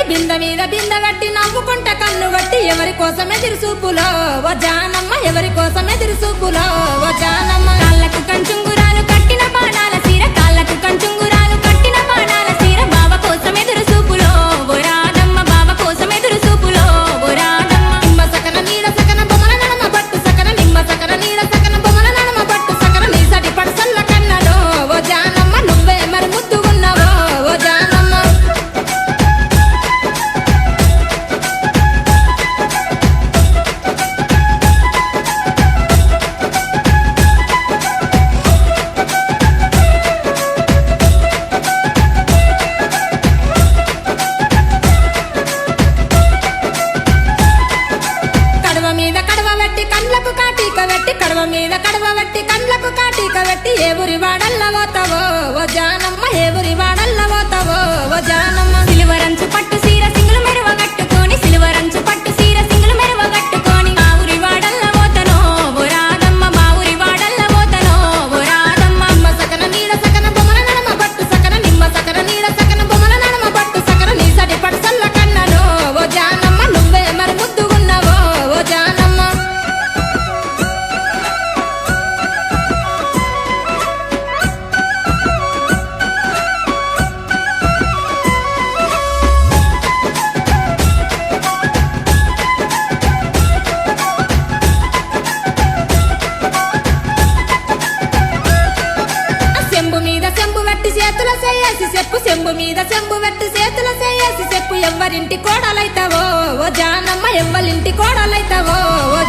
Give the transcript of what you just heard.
బింద మీద బింద గట్టి నవ్వుకుంట కన్ను గట్టి ఎవరి కోసం ఎదురు చూపులో ఓ జానమ్మ ఎవరి కోసం ఎదురు చూపులో ఓ జానమ్మ కాళ్ళకు కంచుంగురాలు కట్టిన బాణాల సీర కాళ్ళకు కంచుంగురాలు కట్టిన బాణాల సీర బావ కోసం ఎదురు చూపులో ఓ రాధమ్మ బావ కోసం ఎదురు చూపులో ఓ రాధమ్మ నిమ్మ సకన నీడ సకన బొమ్మల నడమ పట్టు సకన నిమ్మ సకన నీడ సకన బొమ్మల నడమ పట్టు సకన నీ సటి పడసల్ల కన్నలో ఓ జానమ్మ నువ్వే మరి ముద్దుగున్నావో ఓ జానమ్మ కడవ మీద కడవ వెట్టి కండ్లకు కాటిక వెట్టి ఏ ఊరి వాడల్ల పోతావో ఓ జానమ్మ ఏ ఊరి వాడల్ల పోతావో ఓ జానమ్మ సిలువరంచు పట్టు సీర సింగులు మెరువ కట్టుకొని సిలువరంచు పట్టు సీర సింగులు మెరువ కట్టుకొని మా ఊరి వాడల్ల పోతనో ఓ రాధమ్మ మా ఊరి వాడల్ల పోతనో ఓ రాధమ్మ నిమ్మ సకన నీడ సకన బొమ్మల నడమ పట్టు సకన నిమ్మ సకన నీడ సకన బొమ్మల నడమ పట్టు సకన నీ సటి పడసల్ల కన్నలో ఓ జానమ్మ నువ్వే మరి ముద్దుగున్నావో ఓ జానమ్మ చేతుల చేసి చెప్పు చెంబు మీద చెంబు పెట్టి చేతుల చేసి చెప్పు ఎవ్వరింటి కోడలైతావో ఓ జానమ్మ ఎవ్వరింటి కోడలైతావో ఓ